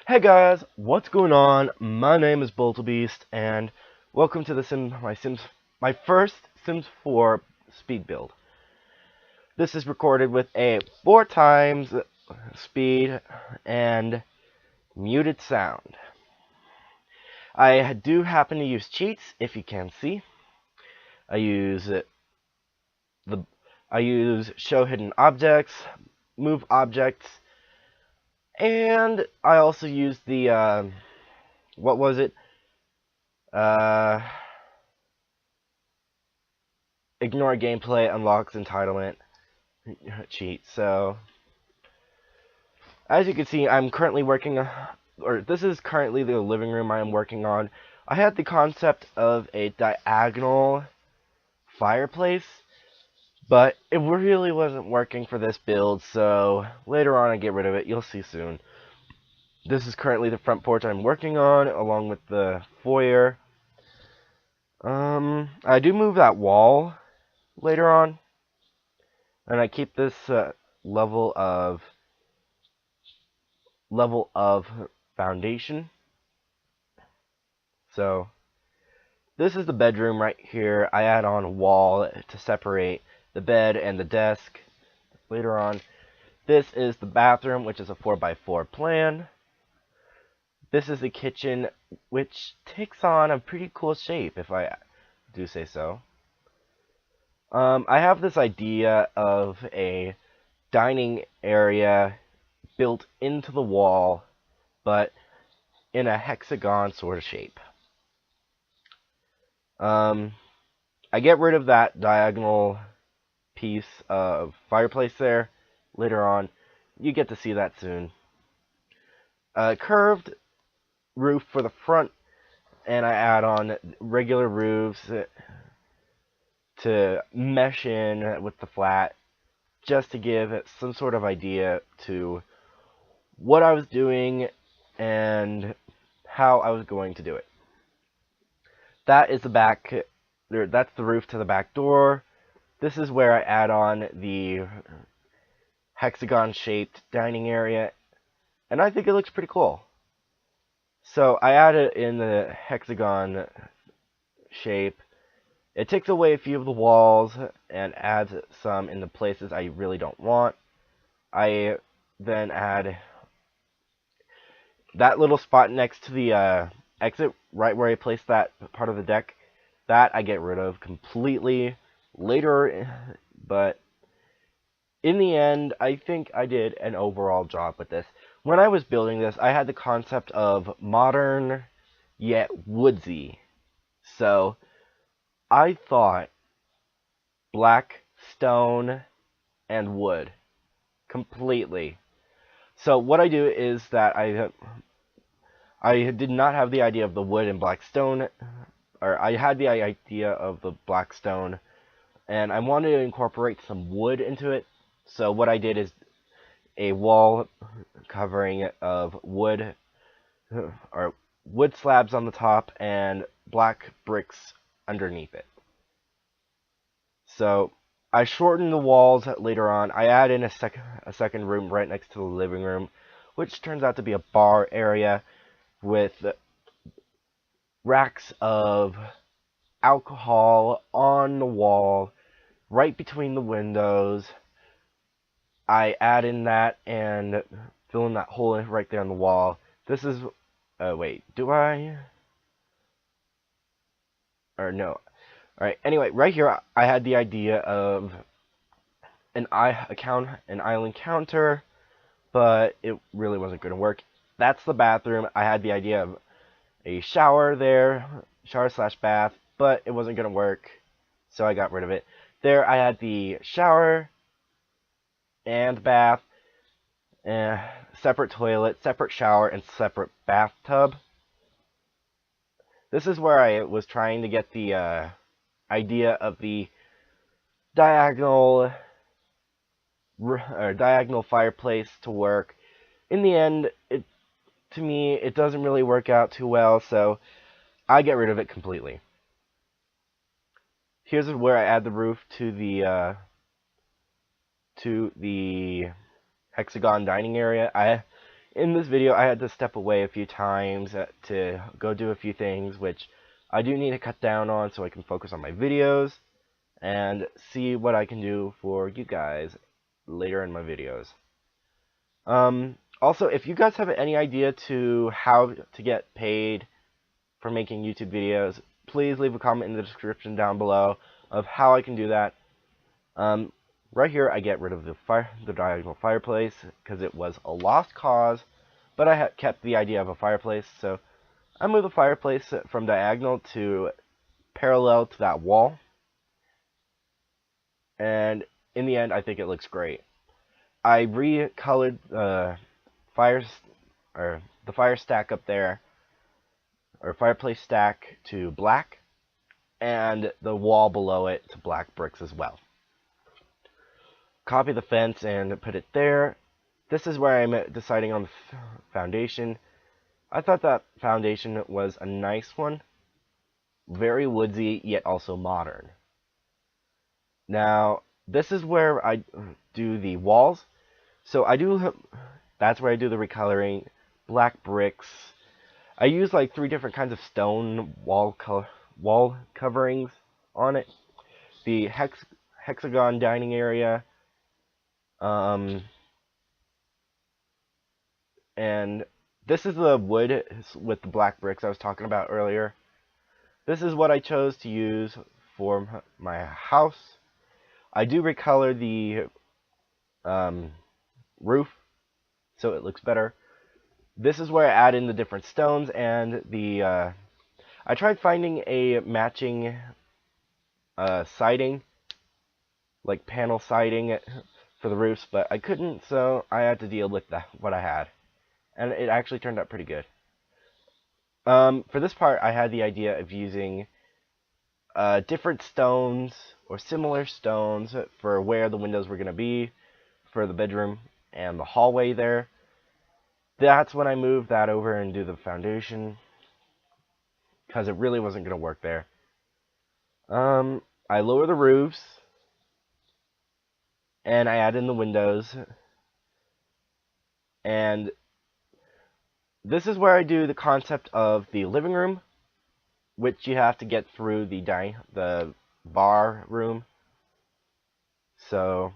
Hey guys, what's going on? My name is BoltaBeast, and welcome to my first Sims 4 speed build. This is recorded with a 4 times speed and muted sound. I do happen to use cheats, if you can see. I use the I use show hidden objects, move objects, and I also use the what was it? Uh Ignore gameplay unlocks entitlement cheat. So, as you can see, I'm currently this is currently the living room I am working on. I had the concept of a diagonal fireplace, but it really wasn't working for this build, so later on I get rid of it. You'll see soon. This is currently the front porch I'm working on, along with the foyer. I do move that wall later on, and I keep this level of foundation. So this is the bedroom right here. I add on a wall to separate the bed and the desk later on. This is the bathroom, which is a 4x4 plan. This is the kitchen, which takes on a pretty cool shape, if I do say so. I have this idea of a dining area built into the wall, but in a hexagon sort of shape. I get rid of that diagonal piece of fireplace there later on. You get to see that soon. Curved roof for the front, and I add on regular roofs to mesh in with the flat, just to give some sort of idea to what I was doing and how I was going to do it. That is the back. That's the roof to the back door. This is where I add on the hexagon-shaped dining area, and I think it looks pretty cool. So I add it in the hexagon shape. It takes away a few of the walls and adds some in the places I really don't want. I then add that little spot next to the exit, right where I placed that part of the deck. That I get rid of completely later, but in the end, I think I did an overall job with this. When I was building this, I had the concept of modern yet woodsy. So I thought black stone and wood completely. So what I do is that I did not have the idea of the wood and black stone, or I had the idea of the black stone, and I wanted to incorporate some wood into it. So what I did is a wall covering of wood, or wood slabs on the top and black bricks underneath it. So I shortened the walls later on. I add in a second room right next to the living room, which turns out to be a bar area with racks of alcohol on the wall right between the windows. I add in that and fill in that hole right there on the wall. This is, wait, do I? Or no. Alright, anyway, right here I had the idea of an island counter, but it really wasn't going to work. That's the bathroom. I had the idea of a shower there, shower/bath, but it wasn't going to work, so I got rid of it. There I had the shower and bath, separate toilet, separate shower, and separate bathtub. This is where I was trying to get the idea of the diagonal fireplace to work. In the end, to me, it doesn't really work out too well, so I get rid of it completely. Here's where I add the roof to the hexagon dining area. I in this video, I had to step away a few times to go do a few things, which I do need to cut down on so I can focus on my videos and see what I can do for you guys later in my videos. Also, if you guys have any idea to how to get paid for making YouTube videos, please leave a comment in the description down below of how I can do that. Right here, I get rid of the diagonal fireplace because it was a lost cause, but I kept the idea of a fireplace, so I moved the fireplace from diagonal to parallel to that wall, and in the end, I think it looks great. I recolored the fire stack up there, or fireplace stack, to black, and the wall below it to black bricks as well. Copy the fence and put it there. This is where I'm deciding on the foundation. I thought that foundation was a nice one, very woodsy yet also modern. Now this is where I do the walls. So that's where I do the recoloring, black bricks. I use like 3 different kinds of stone wall coverings on it. The hexagon dining area, and this is the wood with the black bricks I was talking about earlier. This is what I chose to use for my house. I do recolor the roof so it looks better. This is where I add in the different stones and the I tried finding a matching siding, like panel siding for the roofs, but I couldn't, so I had to deal with what I had, and it actually turned out pretty good. For this part, I had the idea of using different stones or similar stones for where the windows were going to be for the bedroom and the hallway there. That's when I moved that over and do the foundation, because it really wasn't going to work there. I lower the roofs, and I add in the windows, and this is where I do the concept of the living room, which you have to get through the bar room. So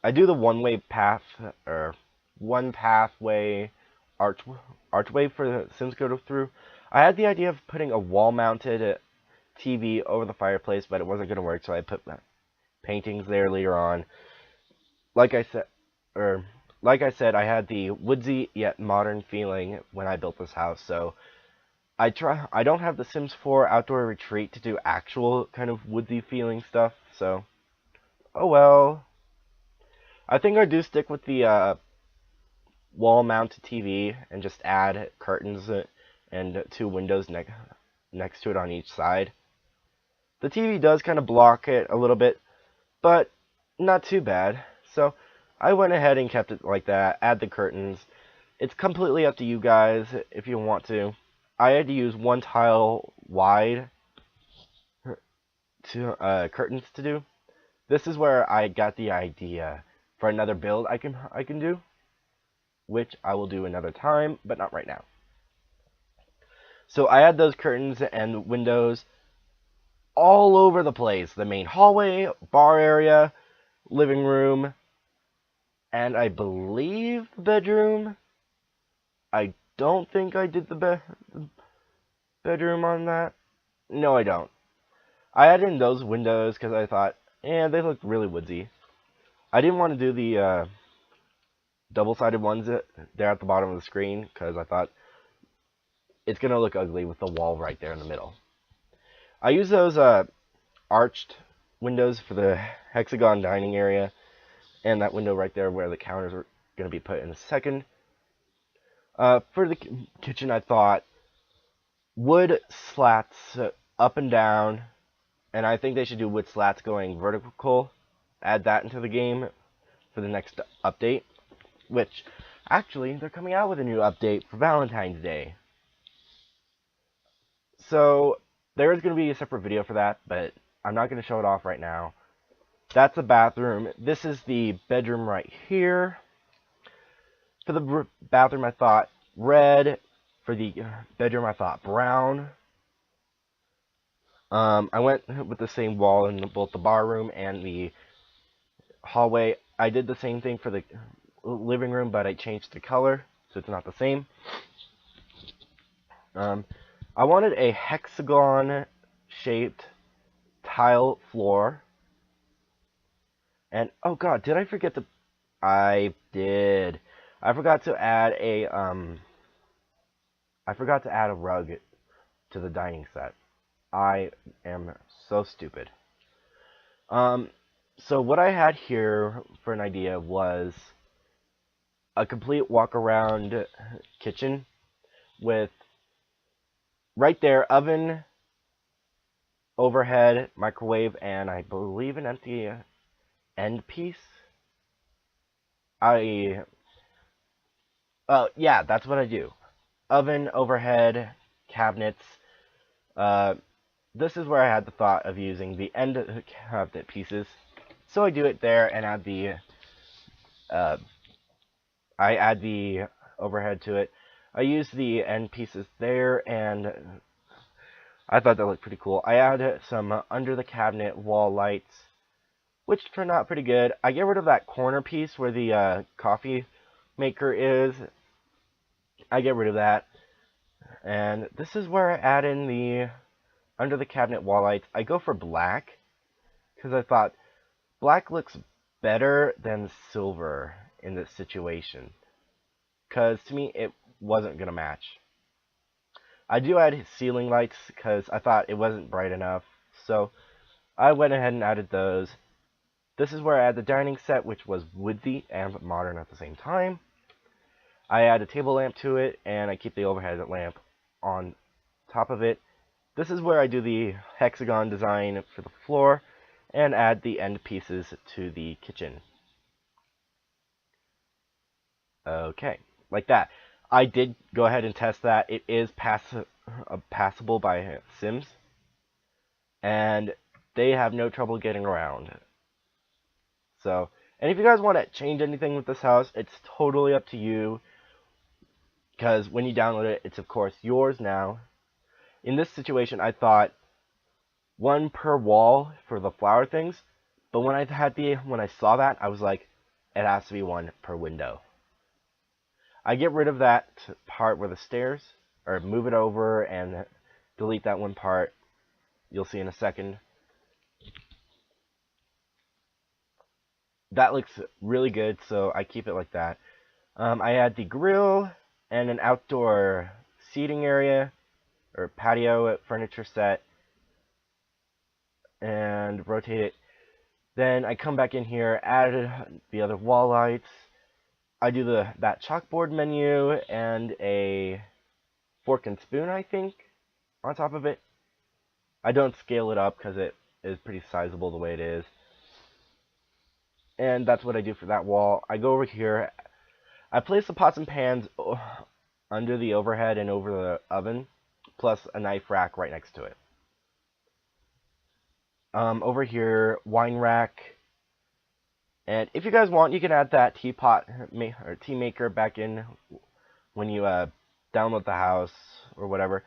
I do the one-way path, or one pathway archway for the Sims to go through. I had the idea of putting a wall-mounted TV over the fireplace, but it wasn't going to work, so I put paintings there later on. Like I said, I had the woodsy yet modern feeling when I built this house, so I don't have the Sims 4 Outdoor Retreat to do actual kind of woodsy feeling stuff, so oh well. I think I do stick with the wall-mounted TV and just add curtains and 2 windows next to it on each side. The TV does kind of block it a little bit, but not too bad. So I went ahead and kept it like that. Add the curtains. It's completely up to you guys if you want to. I had to use 1 tile wide to curtains to do. This is where I got the idea for another build I can do, which I will do another time, but not right now. So I had those curtains and windows all over the place. The main hallway, bar area, living room, and I believe the bedroom. I don't think I did the bedroom on that. No, I don't. I had in those windows because I thought, they look really woodsy. I didn't want to do the double-sided ones there at the bottom of the screen because I thought it's going to look ugly with the wall right there in the middle. I use those arched windows for the hexagon dining area and that window right there where the counters are going to be put in a second. For the kitchen, I thought wood slats up and down, and I think they should do wood slats going vertical. Add that into the game for the next update, which actually they're coming out with a new update for Valentine's Day. So there is going to be a separate video for that, but I'm not going to show it off right now. That's the bathroom. This is the bedroom right here. For the bathroom, I thought red. For the bedroom, I thought brown. I went with the same wall in both the bar room and the hallway. I did the same thing for the living room, but I changed the color, so it's not the same. I wanted a hexagon-shaped tile floor. And, oh god, did I forget to... I did. I forgot to add a rug to the dining set. I am so stupid. So what I had here for an idea was a complete walk-around kitchen with right there oven, overhead, microwave, and I believe an empty end piece. Yeah, that's what I do. Oven, overhead, cabinets. This is where I had the thought of using the end cabinet pieces. So I do it there and add the overhead to it. I use the end pieces there, and I thought that looked pretty cool. I added some under the cabinet wall lights, which turned out pretty good. I get rid of that corner piece where the coffee maker is. I get rid of that. And this is where I add in the under the cabinet wall lights. I go for black because I thought black looks better than silver in this situation. Because to me, it wasn't going to match. I do add ceiling lights because I thought it wasn't bright enough. So I went ahead and added those. This is where I add the dining set, which was woodsy and modern at the same time. I add a table lamp to it, and I keep the overhead lamp on top of it. This is where I do the hexagon design for the floor and add the end pieces to the kitchen. Okay, like that. I did go ahead and test that. It is passable by Sims, and they have no trouble getting around. So, and if you guys want to change anything with this house, it's totally up to you, because when you download it, it's of course yours now. In this situation, I thought one per wall for the flower things, but when I saw that, I was like, it has to be one per window. I get rid of that part where the stairs, or move it over and delete that one part. You'll see in a second. That looks really good, so I keep it like that. I add the grill and an outdoor seating area, or patio furniture set, and rotate it. Then I come back in here, add the other wall lights. I do that chalkboard menu and a fork and spoon, I think, on top of it. I don't scale it up because it is pretty sizable the way it is. And that's what I do for that wall. I go over here. I place the pots and pans under the overhead and over the oven, plus a knife rack right next to it. Over here, wine rack. And if you guys want, you can add that teapot or tea maker back in when you download the house or whatever.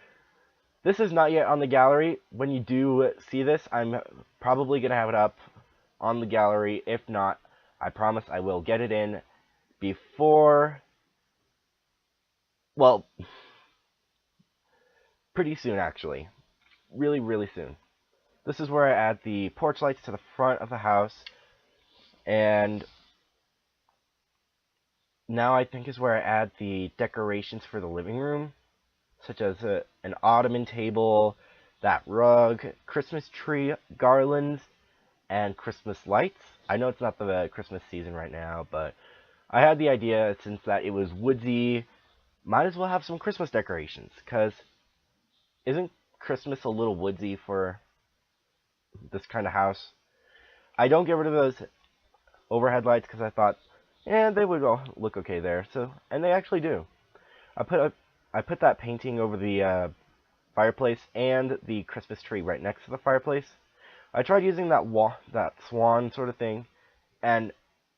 This is not yet on the gallery. When you do see this, I'm probably going to have it up on the gallery. If not, I promise I will get it in before, well, pretty soon actually. Really, really soon. This is where I add the porch lights to the front of the house. And now I think is where I add the decorations for the living room, such as an ottoman table, that rug, Christmas tree, garlands, and Christmas lights. I know it's not the Christmas season right now, but I had the idea, since that it was woodsy, might as well have some Christmas decorations, because isn't Christmas a little woodsy for this kind of house? I don't get rid of those overhead lights because I thought, they would all look okay there. So, and they actually do. I put that painting over the fireplace and the Christmas tree right next to the fireplace. I tried using that swan sort of thing, and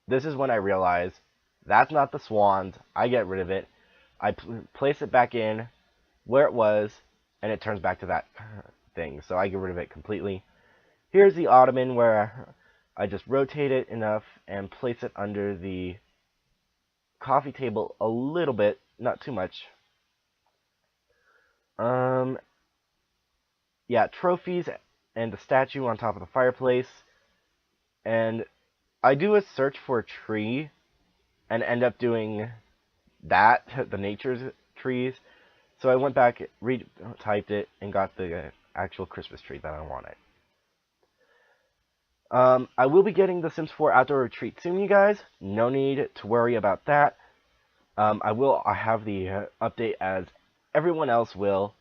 this is when I realized That's not the swans. I get rid of it. I place it back in where it was, and it turns back to that thing. So I get rid of it completely. Here's the ottoman where I just rotate it enough and place it under the coffee table a little bit, not too much. Um, yeah, trophies and the statue on top of the fireplace. And I do a search for a tree and end up doing that, the nature's trees. So I went back, retyped it, and got the actual Christmas tree that I wanted. I will be getting the Sims 4 Outdoor Retreat soon, you guys. No need to worry about that. I have the update as everyone else will.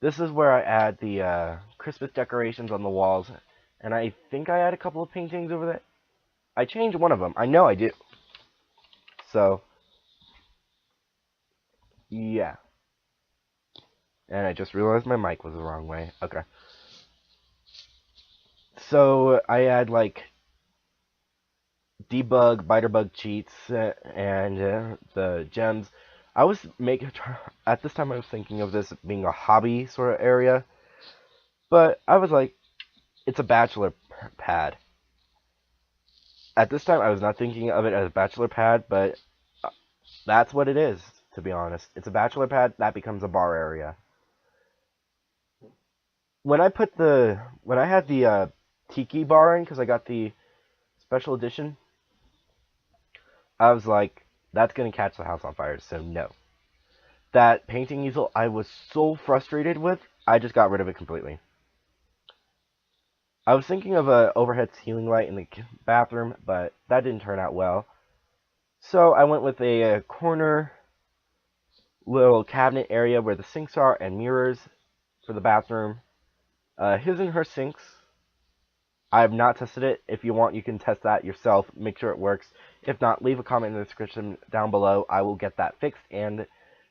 This is where I add the Christmas decorations on the walls, and I think I add a couple of paintings over there. I changed one of them. I know I do. So, yeah. And I just realized my mic was the wrong way. Okay. So, I add, like, debug, biterbug cheats, and the gems. I was making, at this time I was thinking of this being a hobby sort of area, but I was like, it's a bachelor pad. At this time I was not thinking of it as a bachelor pad, but that's what it is, to be honest. It's a bachelor pad that becomes a bar area. When I had the tiki bar in, because I got the special edition, I was like, that's going to catch the house on fire, so no. That painting easel I was so frustrated with, I just got rid of it completely. I was thinking of a overhead ceiling light in the bathroom, but that didn't turn out well. So I went with a corner little cabinet area where the sinks are and mirrors for the bathroom. His and her sinks. I have not tested it. If you want, you can test that yourself. Make sure it works. If not, leave a comment in the description down below. I will get that fixed and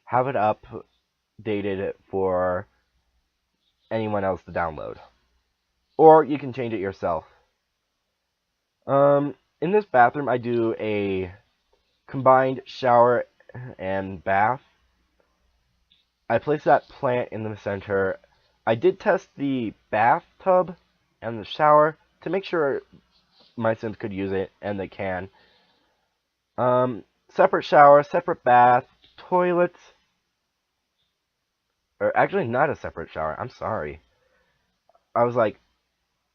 have it updated for anyone else to download. Or you can change it yourself. In this bathroom, I do a combined shower and bath. I place that plant in the center. I did test the bathtub and the shower to make sure my Sims could use it, and they can. Separate shower, separate bath, toilets. Or actually, not a separate shower. I'm sorry. I was like,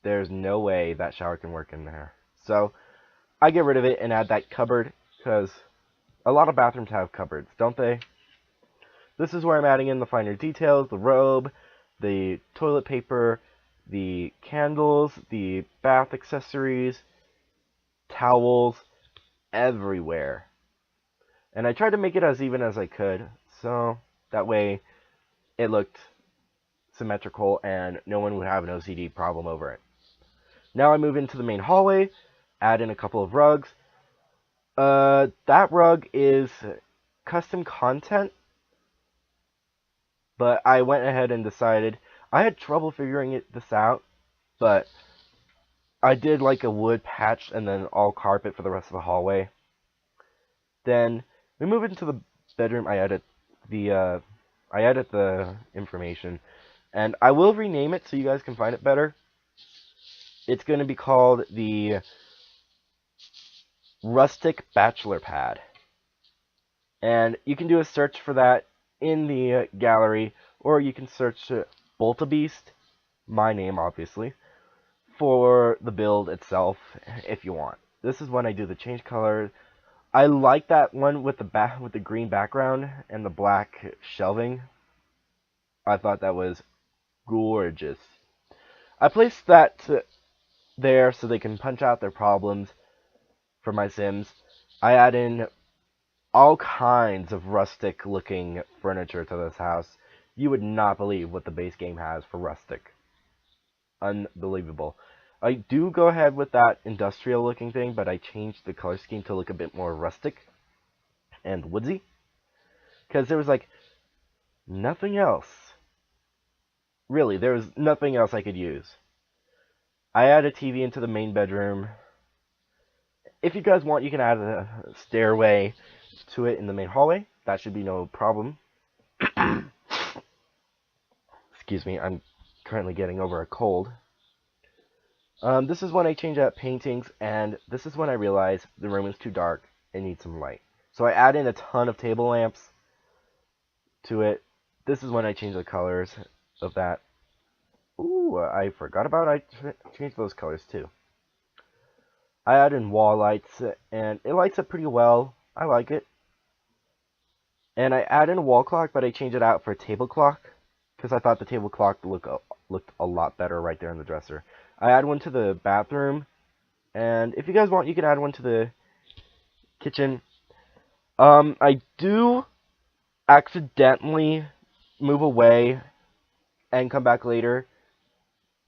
there's no way that shower can work in there. So, I get rid of it and add that cupboard, because a lot of bathrooms have cupboards, don't they? This is where I'm adding in the finer details, the robe, the toilet paper, the candles, the bath accessories, towels, everywhere. And I tried to make it as even as I could, so that way it looked symmetrical and no one would have an OCD problem over it. Now I move into the main hallway, add in a couple of rugs. That rug is custom content, but I went ahead and decided, I had trouble figuring this out, but I did like a wood patch and then all carpet for the rest of the hallway. Then we move into the bedroom. I edit the information, and I will rename it so you guys can find it better. It's going to be called the Rustic Bachelor Pad, and you can do a search for that in the gallery, or you can search BoltaBeast, my name obviously, for the build itself if you want. This is when I do the change color. I like that one with the green background and the black shelving. I thought that was gorgeous. I placed that there so they can punch out their problems for my Sims. I add in all kinds of rustic looking furniture to this house. You would not believe what the base game has for rustic. Unbelievable. I do go ahead with that industrial looking thing, but I changed the color scheme to look a bit more rustic and woodsy, because there was like nothing else. Really, there was nothing else I could use. I add a TV into the main bedroom, if you guys want, you can add a stairway to it in the main hallway. That should be no problem. Excuse me, I'm currently getting over a cold. This is when I change out paintings, and this is when I realize the room is too dark and needs some light. So I add in a ton of table lamps to it. This is when I change the colors of that. Ooh, I forgot about I changed those colors too. I add in wall lights, and it lights up pretty well. I like it. And I add in a wall clock, but I change it out for a table clock, because I thought the table clock looked a lot better right there in the dresser. I add one to the bathroom, and if you guys want, you can add one to the kitchen. I do accidentally move away and come back later,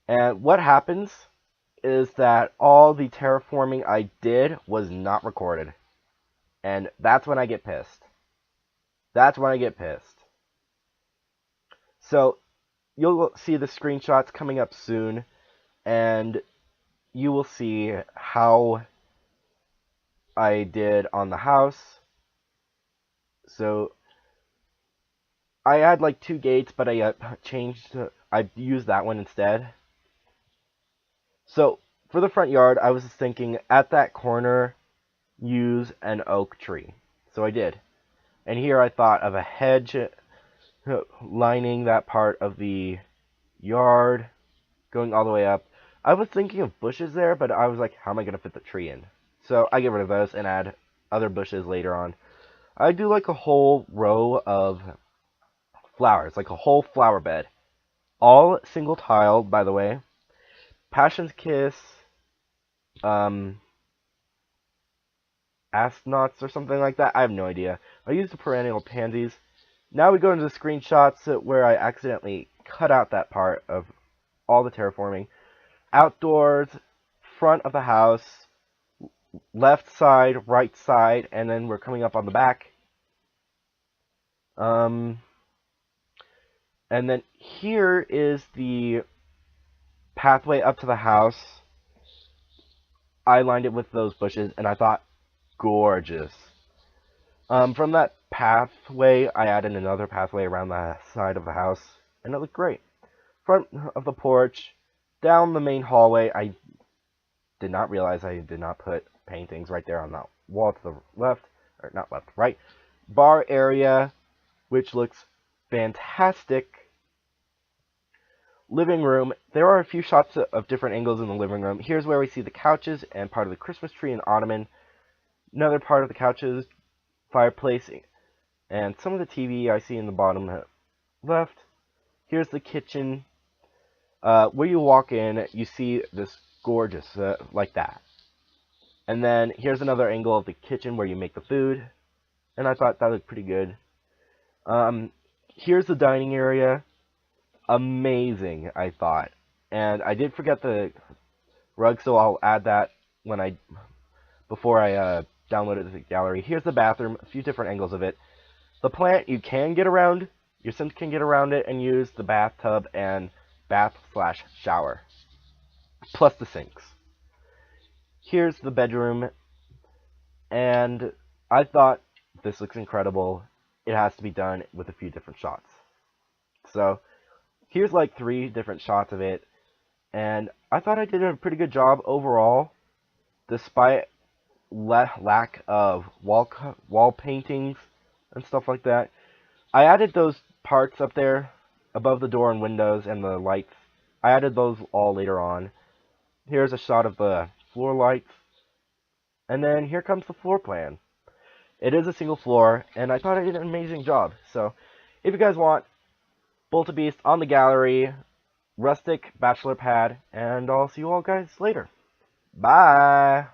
and what happens is that all the terraforming I did was not recorded, and that's when I get pissed. That's when I get pissed. So you'll see the screenshots coming up soon, and you will see how I did on the house. So I had like 2 gates, but I I used that one instead. So for the front yard, I was thinking at that corner, use an oak tree. So I did. And here I thought of a hedge lining that part of the yard, going all the way up. I was thinking of bushes there, but I was like, how am I going to fit the tree in? So I get rid of those and add other bushes later on. I do like a whole row of flowers, like a whole flower bed. All single tile, by the way. Passion's Kiss, astronauts or something like that. I have no idea. I used the perennial pansies. Now we go into the screenshots where I accidentally cut out that part of all the terraforming. Outdoors, front of the house, left side, right side, and then we're coming up on the back. And then here is the pathway up to the house. I lined it with those bushes, and I thought, gorgeous. From that pathway, I added another pathway around the side of the house, and it looked great. Front of the porch, down the main hallway, I did not realize I did not put paintings right there on that wall to the left, or not left, right. Bar area, which looks fantastic. Living room, there are a few shots of different angles in the living room. Here's where we see the couches and part of the Christmas tree and ottoman. Another part of the couches, fireplace, and some of the TV I see in the bottom left. Here's the kitchen. Where you walk in, you see this gorgeous, like that. And then here's another angle of the kitchen where you make the food. And I thought that looked pretty good. Here's the dining area. Amazing, I thought. And I did forget the rug, so I'll add that before I downloaded the gallery. Here's the bathroom, a few different angles of it. The plant you can get around, your Sims can get around it and use the bathtub and bath/shower, plus the sinks. Here's the bedroom, and I thought this looks incredible. It has to be done with a few different shots. So here's like 3 different shots of it, and I thought I did a pretty good job overall, despite lack of wall paintings and stuff like that. I added those parts up there above the door and windows and the lights. I added those all later on. Here's a shot of the floor lights, and then here comes the floor plan. It is a single floor, and I thought I did an amazing job. So if you guys want, BoltaBeast on the gallery, Rustic, Bachelor Pad, and I'll see you all guys later. Bye!